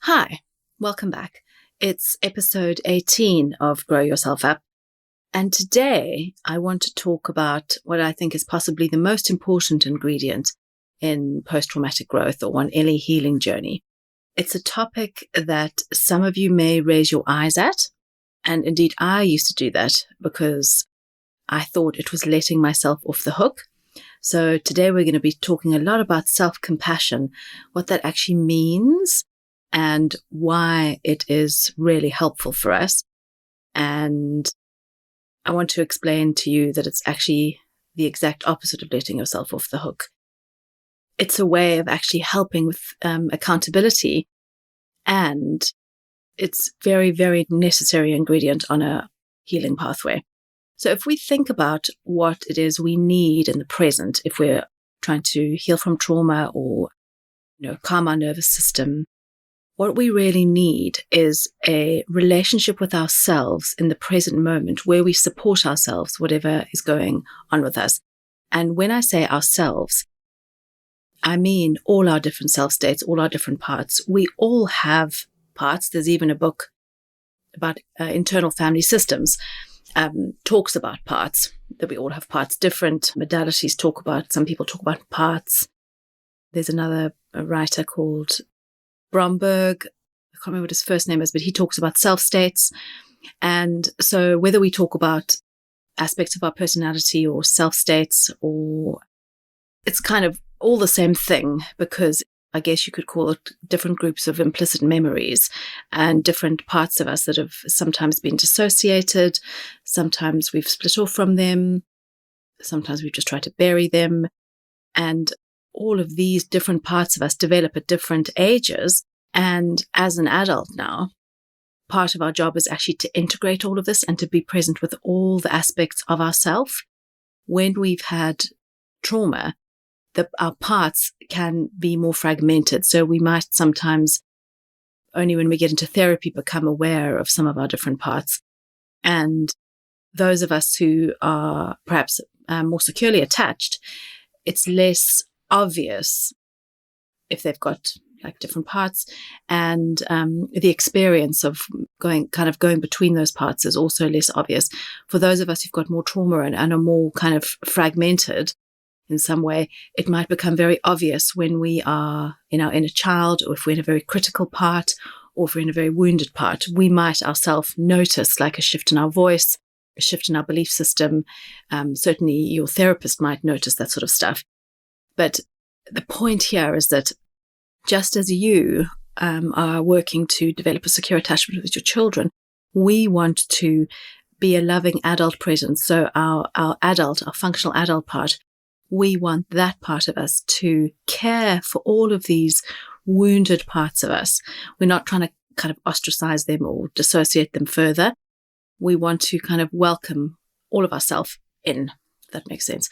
Hi, welcome back. It's episode 18 of Grow Yourself Up. And today I want to talk about what I think is possibly the most important ingredient in post-traumatic growth or on any healing journey. It's a topic that some of you may raise your eyes at. And indeed, I used to do that because I thought it was letting myself off the hook. So today we're going to be talking a lot about self-compassion, what that actually means, and why it is really helpful for us. And I want to explain to you that it's actually the exact opposite of letting yourself off the hook. It's a way of actually helping with accountability, and it's very, very necessary ingredient on a healing pathway. So if we think about what it is we need in the present, if we're trying to heal from trauma or calm our nervous system, what we really need is a relationship with ourselves in the present moment where we support ourselves, whatever is going on with us. And when I say ourselves, I mean all our different self states, all our different parts. We all have parts. There's even a book about internal family systems, talks about parts, that we all have parts. Different modalities some people talk about parts. There's another writer called Bromberg, I can't remember what his first name is, but he talks about self-states. And so whether we talk about aspects of our personality or self-states, or it's kind of all the same thing, because I guess you could call it different groups of implicit memories and different parts of us that have sometimes been dissociated, sometimes we've split off from them, sometimes we've just tried to bury them. And all of these different parts of us develop at different ages. And as an adult now, part of our job is actually to integrate all of this and to be present with all the aspects of ourself. When we've had trauma, our parts can be more fragmented. So we might sometimes, only when we get into therapy, become aware of some of our different parts. And those of us who are perhaps more securely attached, it's less obvious if they've got like different parts, and the experience of going between those parts is also less obvious. For those of us who've got more trauma and are more kind of fragmented in some way, it might become very obvious when we are in our inner child, or if we're in a very critical part, or if we're in a very wounded part. We might ourselves notice like a shift in our voice, a shift in our belief system. Certainly your therapist might notice that sort of stuff. But the point here is that just as you are working to develop a secure attachment with your children, we want to be a loving adult presence. So our functional adult part, we want that part of us to care for all of these wounded parts of us. We're not trying to kind of ostracize them or dissociate them further. We want to kind of welcome all of ourselves in, if that makes sense.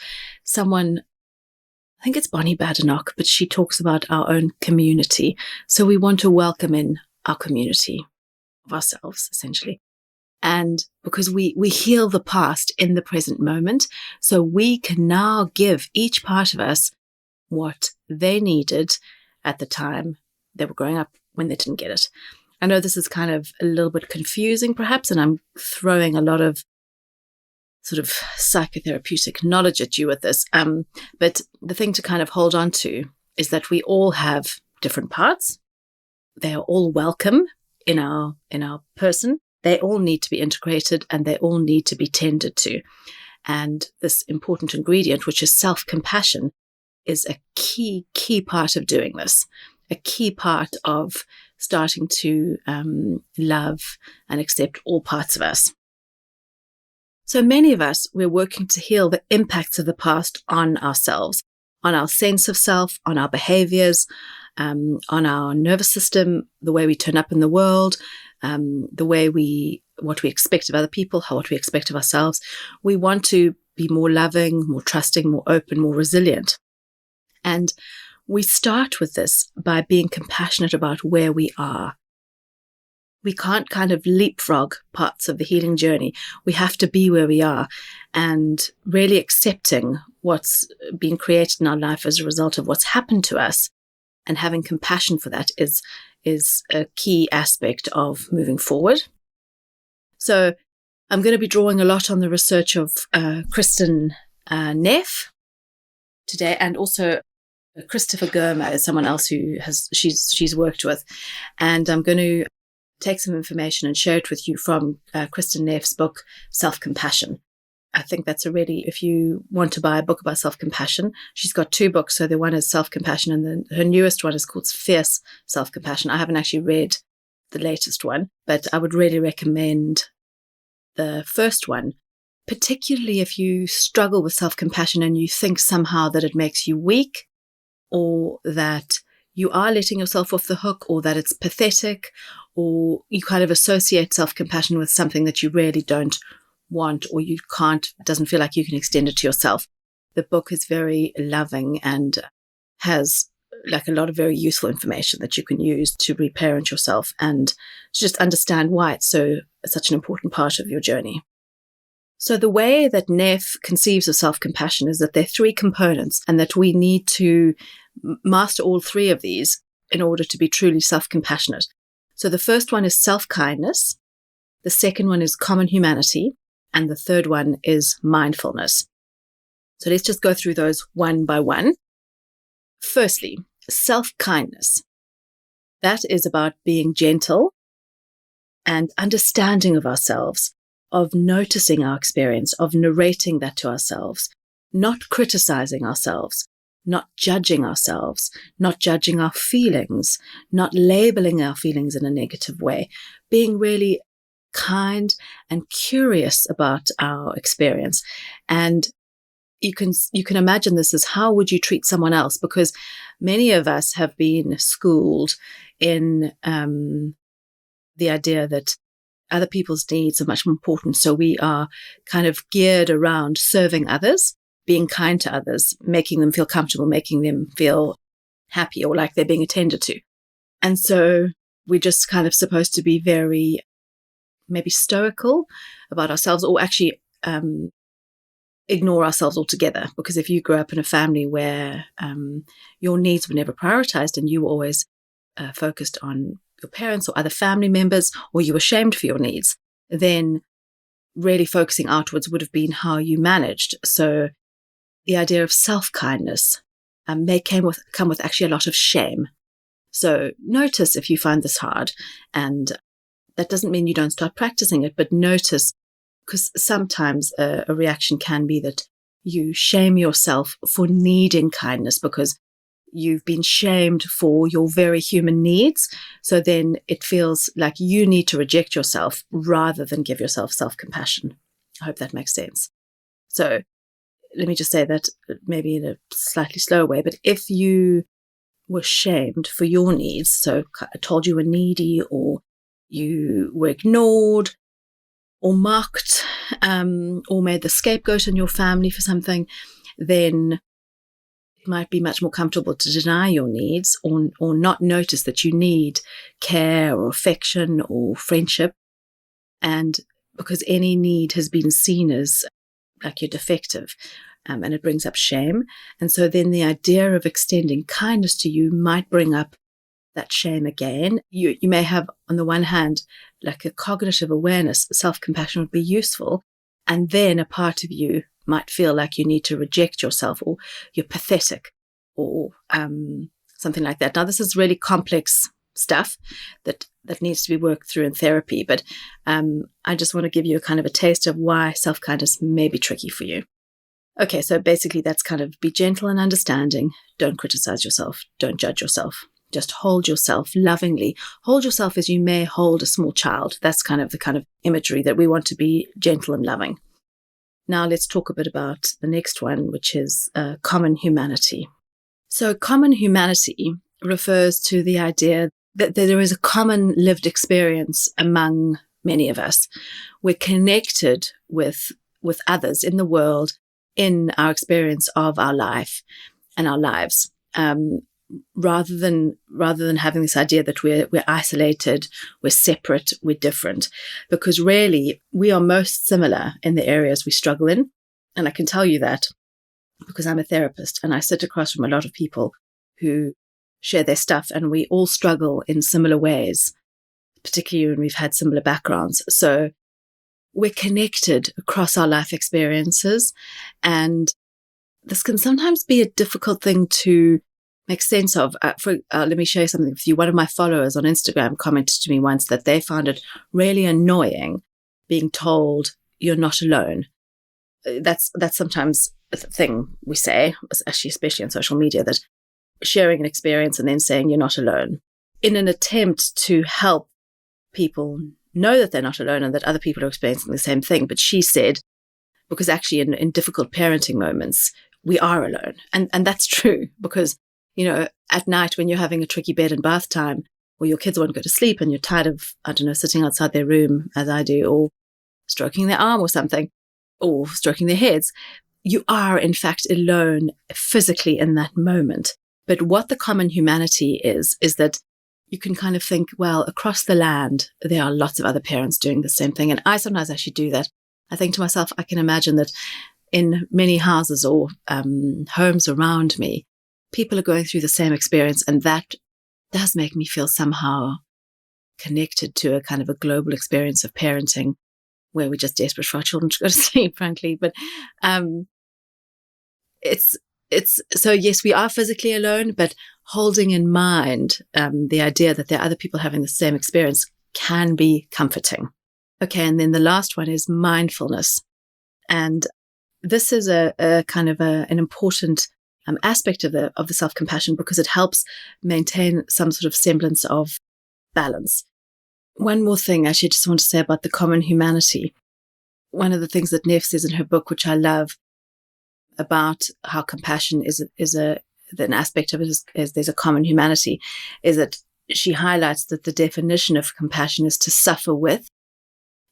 I think it's Bonnie Badenoch, but she talks about our own community. So we want to welcome in our community of ourselves, essentially. And because we heal the past in the present moment, so we can now give each part of us what they needed at the time they were growing up when they didn't get it. I know this is kind of a little bit confusing, perhaps, and I'm throwing a lot of sort of psychotherapeutic knowledge at you with this. But the thing to kind of hold on to is that we all have different parts. They are all welcome in our person. They all need to be integrated and they all need to be tended to. And this important ingredient, which is self-compassion, is a key part of doing this, a key part of starting to love and accept all parts of us. So many of us, we're working to heal the impacts of the past on ourselves, on our sense of self, on our behaviors, on our nervous system, the way we turn up in the world, what we expect of other people, what we expect of ourselves. We want to be more loving, more trusting, more open, more resilient. And we start with this by being compassionate about where we are. We can't kind of leapfrog parts of the healing journey. We have to be where we are and really accepting what's being created in our life as a result of what's happened to us and having compassion for that is a key aspect of moving forward. So I'm going to be drawing a lot on the research of Kristin Neff today, and also Christopher Germer is someone else who she's worked with, and I'm going to take some information and share it with you from Kristin Neff's book, Self-Compassion. I think that's if you want to buy a book about self-compassion, she's got 2 books. So the one is Self-Compassion, and then her newest one is called Fierce Self-Compassion. I haven't actually read the latest one, but I would really recommend the first one, particularly if you struggle with self-compassion and you think somehow that it makes you weak, or that you are letting yourself off the hook, or that it's pathetic, or you kind of associate self-compassion with something that you really don't want, or you can't, it doesn't feel like you can extend it to yourself. The book is very loving and has like a lot of very useful information that you can use to reparent yourself and to just understand why it's such an important part of your journey. So the way that Neff conceives of self-compassion is that there are 3 components, and that we need to master all 3 of these in order to be truly self-compassionate. So the first one is self-kindness, the second one is common humanity, and the third one is mindfulness. So let's just go through those one by one. Firstly, self-kindness. That is about being gentle and understanding of ourselves, of noticing our experience, of narrating that to ourselves, not criticizing ourselves, not judging ourselves, not judging our feelings, not labeling our feelings in a negative way, being really kind and curious about our experience. And you can imagine this as, how would you treat someone else? Because many of us have been schooled in the idea that other people's needs are much more important. So we are kind of geared around serving others, being kind to others, making them feel comfortable, making them feel happy or like they're being attended to. And so we're just kind of supposed to be very maybe stoical about ourselves, or actually ignore ourselves altogether. Because if you grew up in a family where your needs were never prioritized and you were always focused on your parents or other family members, or you were shamed for your needs, then really focusing outwards would have been how you managed. So the idea of self-kindness may come with actually a lot of shame. So notice if you find this hard, and that doesn't mean you don't start practicing it, but notice, because sometimes a reaction can be that you shame yourself for needing kindness because you've been shamed for your very human needs. So then it feels like you need to reject yourself rather than give yourself self-compassion. I hope that makes sense. So let me just say that maybe in a slightly slower way, but if you were shamed for your needs, so told you were needy, or you were ignored or mocked, or made the scapegoat in your family for something, then it might be much more comfortable to deny your needs, or not notice that you need care or affection or friendship. And because any need has been seen as like you're defective, and it brings up shame. And so then the idea of extending kindness to you might bring up that shame again. You may have, on the one hand, like a cognitive awareness, self-compassion would be useful. And then a part of you might feel like you need to reject yourself, or you're pathetic, or something like that. Now, this is really complex stuff that needs to be worked through in therapy. But I just want to give you a kind of a taste of why self-kindness may be tricky for you. Okay, so basically that's kind of be gentle and understanding. Don't criticize yourself. Don't judge yourself. Just hold yourself lovingly. Hold yourself as you may hold a small child. That's kind of the kind of imagery that we want to be gentle and loving. Now let's talk a bit about the next one, which is common humanity. So common humanity refers to the idea that there is a common lived experience among many of us. We're connected with others in the world in our experience of our life and our lives. Rather than having this idea that we're isolated, we're separate, we're different, because really we are most similar in the areas we struggle in. And I can tell you that because I'm a therapist and I sit across from a lot of people who share their stuff, and we all struggle in similar ways, particularly when we've had similar backgrounds. So we're connected across our life experiences, and this can sometimes be a difficult thing to make sense of. Let me share something with you. One of my followers on Instagram commented to me once that they found it really annoying being told you're not alone. That's sometimes a thing we say, especially on social media, that sharing an experience and then saying you're not alone in an attempt to help people know that they're not alone and that other people are experiencing the same thing. But she said, because actually in difficult parenting moments, we are alone. And that's true, because, at night when you're having a tricky bed and bath time, or your kids won't go to sleep and you're tired of, sitting outside their room as I do, or stroking their arm or something, or stroking their heads, you are in fact alone physically in that moment. But what the common humanity is that you can kind of think, well, across the land, there are lots of other parents doing the same thing. And I sometimes actually do that. I think to myself, I can imagine that in many houses or homes around me, people are going through the same experience. And that does make me feel somehow connected to a kind of a global experience of parenting, where we're just desperate for our children to go to sleep, frankly. But it's so yes, we are physically alone, but holding in mind the idea that there are other people having the same experience can be comforting. Okay, and then the last one is mindfulness. And this is a kind of an important aspect of the self-compassion, because it helps maintain some sort of semblance of balance. One more thing I just want to say about the common humanity. One of the things that Neff says in her book, which I love, about how compassion is an aspect of it is there's a common humanity, is that she highlights that the definition of compassion is to suffer with.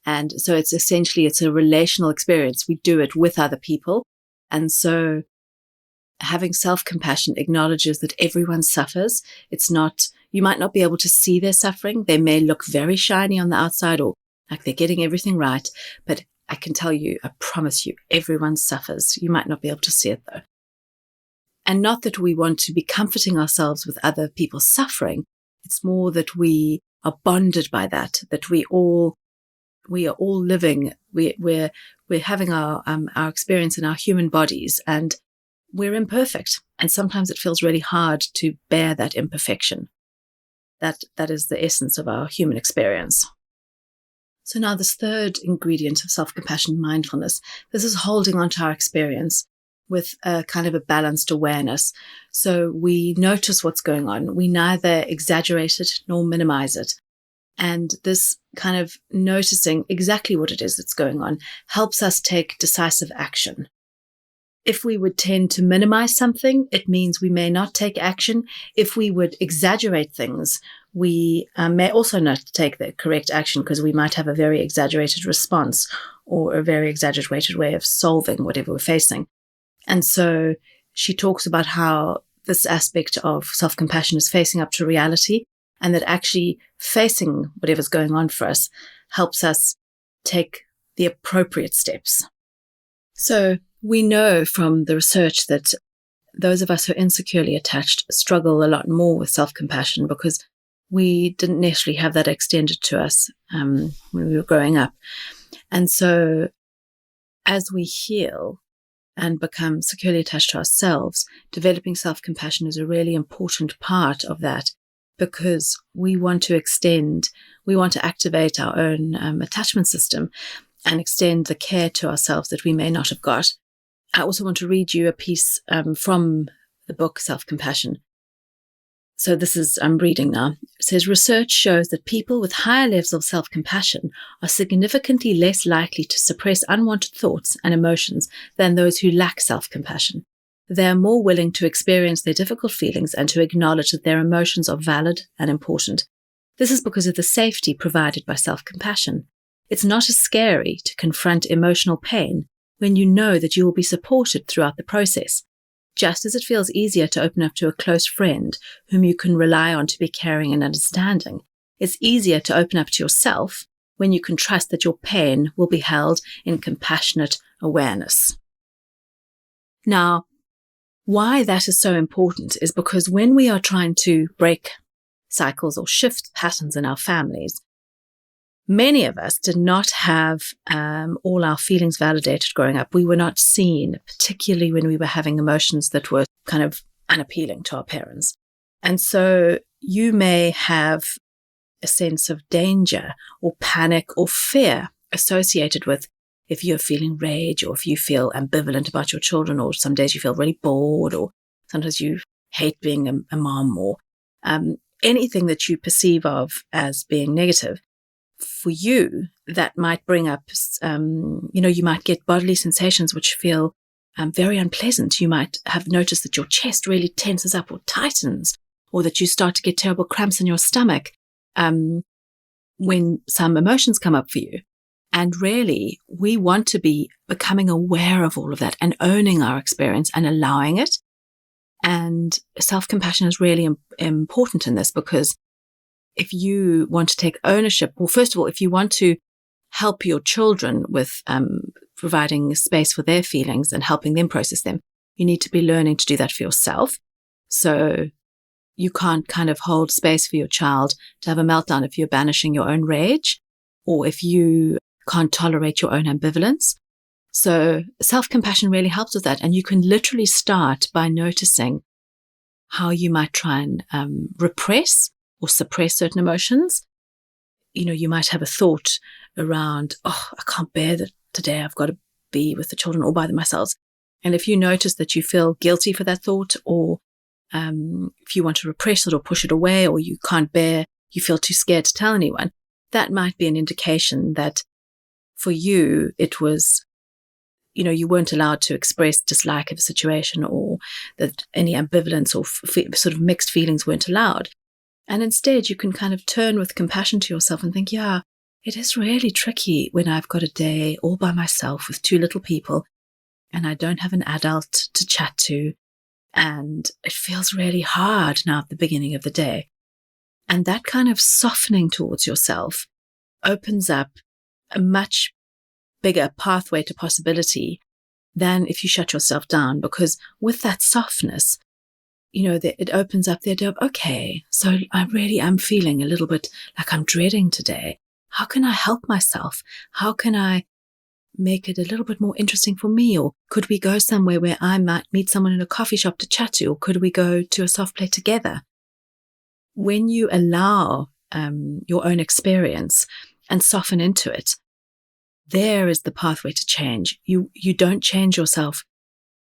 And so it's a relational experience. We do it with other people. And so having self-compassion acknowledges that everyone suffers. It's not, you might not be able to see their suffering. They may look very shiny on the outside or like they're getting everything right. But I can tell you, I promise you, everyone suffers. You might not be able to see it though. And not that we want to be comforting ourselves with other people's suffering. It's more that we are bonded by that we are all living, we're having our experience in our human bodies, and we're imperfect. And sometimes it feels really hard to bear that imperfection. That is the essence of our human experience. So now this third ingredient of self-compassion, mindfulness, this is holding on to our experience with a kind of a balanced awareness. So we notice what's going on. We neither exaggerate it nor minimize it. And this kind of noticing exactly what it is that's going on helps us take decisive action. If we would tend to minimize something, it means we may not take action. If we would exaggerate things, we may also not take the correct action, because we might have a very exaggerated response or a very exaggerated way of solving whatever we're facing. And so she talks about how this aspect of self-compassion is facing up to reality, and that actually facing whatever's going on for us helps us take the appropriate steps. So we know from the research that those of us who are insecurely attached struggle a lot more with self-compassion, because we didn't necessarily have that extended to us when we were growing up. And so as we heal and become securely attached to ourselves, developing self-compassion is a really important part of that, because we want to activate our own attachment system and extend the care to ourselves that we may not have got. I also want to read you a piece from the book Self-Compassion. So this is, I'm reading now. It says, research shows that people with higher levels of self-compassion are significantly less likely to suppress unwanted thoughts and emotions than those who lack self-compassion. They are more willing to experience their difficult feelings and to acknowledge that their emotions are valid and important. This is because of the safety provided by self-compassion. It's not as scary to confront emotional pain when you know that you will be supported throughout the process, just as it feels easier to open up to a close friend whom you can rely on to be caring and understanding. It's easier to open up to yourself when you can trust that your pain will be held in compassionate awareness. Now, Why that is so important is because when we are trying to break cycles or shift patterns in our families, many of us did not have all our feelings validated growing up. We were not seen, particularly when we were having emotions that were kind of unappealing to our parents. And so you may have a sense of danger or panic or fear associated with if you're feeling rage or if you feel ambivalent about your children, or some days you feel really bored, or sometimes you hate being a mom, or anything that you perceive of as being negative. For you, that might bring up, you might get bodily sensations which feel very unpleasant. You might have noticed that your chest really tenses up or tightens, or that you start to get terrible cramps in your stomach when some emotions come up for you. And really, we want to be becoming aware of all of that and owning our experience and allowing it. And self-compassion is really important in this, because if you want to take ownership, well, first of all, if you want to help your children with providing space for their feelings and helping them process them, you need to be learning to do that for yourself. So you can't kind of hold space for your child to have a meltdown if you're banishing your own rage, or if you can't tolerate your own ambivalence. So self-compassion really helps with that. And you can literally start by noticing how you might try and repress or suppress certain emotions. You might have a thought around, I can't bear that today I've got to be with the children all by themselves. And if you notice that you feel guilty for that thought, or if you want to repress it or push it away, or you can't bear, you feel too scared to tell anyone, that might be an indication that for you, it was, you weren't allowed to express dislike of a situation, or that any ambivalence or sort of mixed feelings weren't allowed. And instead, you can kind of turn with compassion to yourself and think, yeah, it is really tricky when I've got a day all by myself with two little people and I don't have an adult to chat to. And it feels really hard now at the beginning of the day. And that kind of softening towards yourself opens up a much bigger pathway to possibility than if you shut yourself down, because with that softness, it opens up the idea of, okay, so I really am feeling a little bit like I'm dreading today. How can I help myself? How can I make it a little bit more interesting for me? Or could we go somewhere where I might meet someone in a coffee shop to chat to? Or could we go to a soft play together? When you allow your own experience and soften into it, there is the pathway to change. You don't change yourself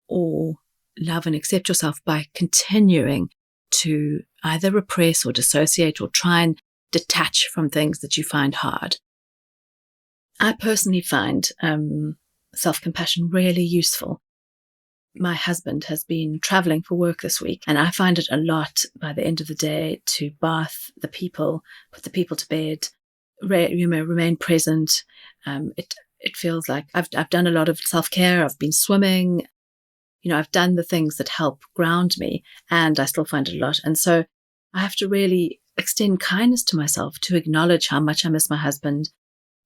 or love and accept yourself by continuing to either repress or dissociate or try and detach from things that you find hard. I personally find self-compassion really useful. My husband has been traveling for work this week, and I find it a lot by the end of the day to bath the people, put the people to bed, remain present. It feels like I've done a lot of self-care. I've been swimming. I've done the things that help ground me, and I still find it a lot. And so I have to really extend kindness to myself, to acknowledge how much I miss my husband,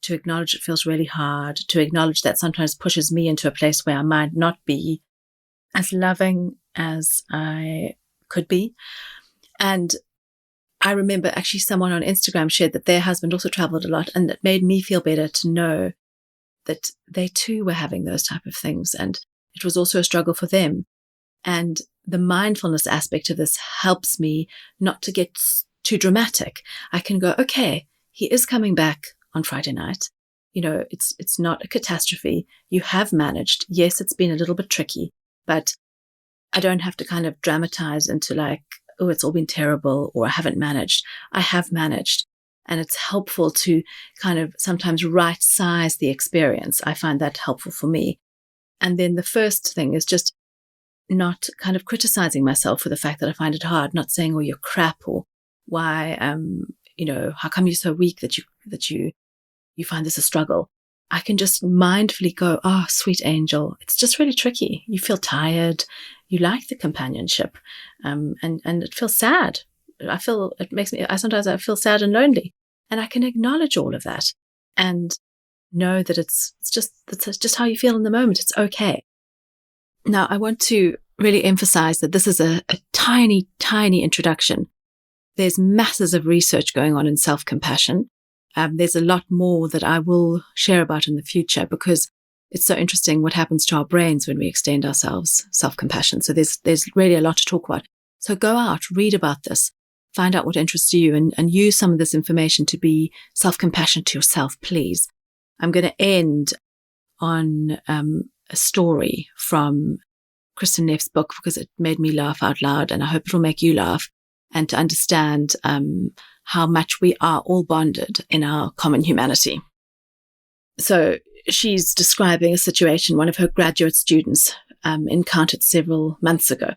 to acknowledge it feels really hard, to acknowledge that sometimes pushes me into a place where I might not be as loving as I could be. And I remember actually someone on Instagram shared that their husband also traveled a lot, and it made me feel better to know that they too were having those type of things, and it was also a struggle for them. And the mindfulness aspect of this helps me not to get too dramatic. I can go, okay, he is coming back on Friday night. It's not a catastrophe. You have managed. Yes, it's been a little bit tricky, but I don't have to kind of dramatize into like, oh, it's all been terrible, or I haven't managed. I have managed. And it's helpful to kind of sometimes right size the experience. I find that helpful for me. And then the first thing is just not kind of criticizing myself for the fact that I find it hard, not saying, oh, you're crap, or why, how come you're so weak that you find this a struggle. I can just mindfully go, oh, sweet angel, it's just really tricky. You feel tired. You like the companionship. And it feels sad. I sometimes feel sad and lonely, and I can acknowledge all of that and know that it's just how you feel in the moment. It's okay. Now, I want to really emphasize that this is a tiny, tiny introduction. There's masses of research going on in self-compassion. There's a lot more that I will share about in the future because it's so interesting what happens to our brains when we extend ourselves self-compassion. So there's really a lot to talk about. So go out, read about this, find out what interests you, and use some of this information to be self-compassionate to yourself, please. I'm going to end on a story from Kristin Neff's book because it made me laugh out loud, and I hope it will make you laugh and to understand how much we are all bonded in our common humanity. So she's describing a situation one of her graduate students encountered several months ago.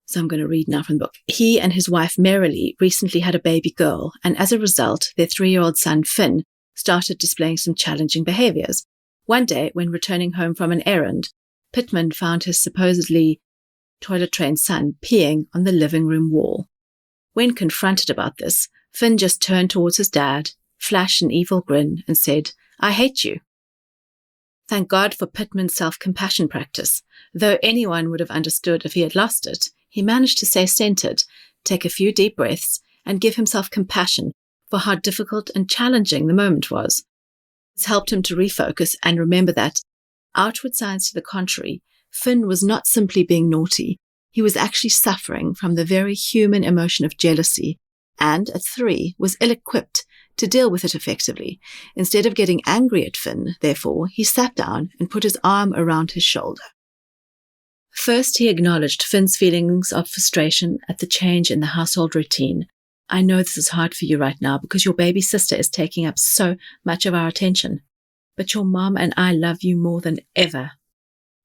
So I'm going to read now from the book. He and his wife Merrily recently had a baby girl, and as a result, their 3-year-old son Finn started displaying some challenging behaviours. One day, when returning home from an errand, Pittman found his supposedly toilet-trained son peeing on the living room wall. When confronted about this, Finn just turned towards his dad, flashed an evil grin, and said, "I hate you." Thank God for Pittman's self-compassion practice. Though anyone would have understood if he had lost it, he managed to stay centered, take a few deep breaths, and give himself compassion for how difficult and challenging the moment was. This helped him to refocus and remember that, outward signs to the contrary, Finn was not simply being naughty. He was actually suffering from the very human emotion of jealousy, and at 3 was ill-equipped to deal with it effectively. Instead of getting angry at Finn, therefore, he sat down and put his arm around his shoulder. First, he acknowledged Finn's feelings of frustration at the change in the household routine. "I know this is hard for you right now because your baby sister is taking up so much of our attention, but your mom and I love you more than ever."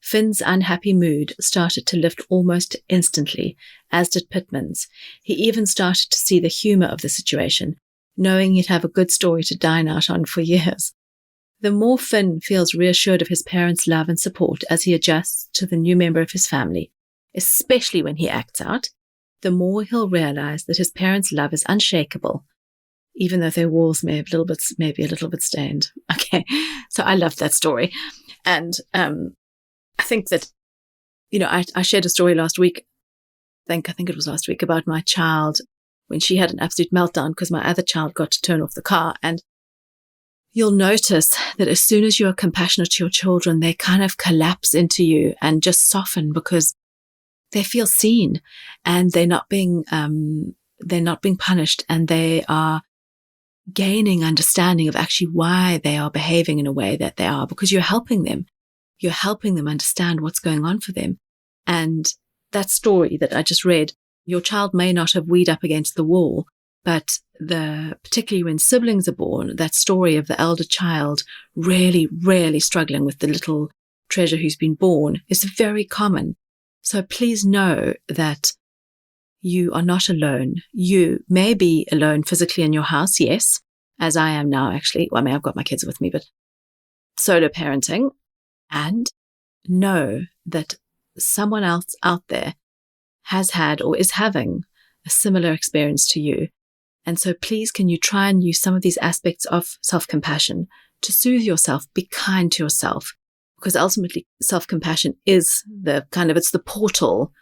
Finn's unhappy mood started to lift almost instantly, as did Pittman's. He even started to see the humor of the situation, knowing he'd have a good story to dine out on for years. The more Finn feels reassured of his parents' love and support as he adjusts to the new member of his family, especially when he acts out, the more he'll realize that his parents' love is unshakable, even though their walls may be a little bit stained. Okay, so I love that story. And I think that, I shared a story last week, I think it was last week, about my child when she had an absolute meltdown because my other child got to turn off the car. And you'll notice that as soon as you're compassionate to your children, they kind of collapse into you and just soften because they feel seen and they're not being punished, and they are gaining understanding of actually why they are behaving in a way that they are, because you're helping them. You're helping them understand what's going on for them. And that story that I just read, your child may not have weed up against the wall, but particularly when siblings are born, that story of the elder child really, really struggling with the little treasure who's been born is very common. So please know that you are not alone. You may be alone physically in your house, yes, as I am now actually. Well, I've got my kids with me, but solo parenting. And know that someone else out there has had or is having a similar experience to you. And so please, can you try and use some of these aspects of self-compassion to soothe yourself, be kind to yourself, because ultimately self-compassion is it's the portal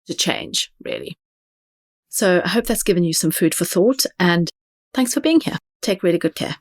to change, really. So I hope that's given you some food for thought, and thanks for being here. Take really good care.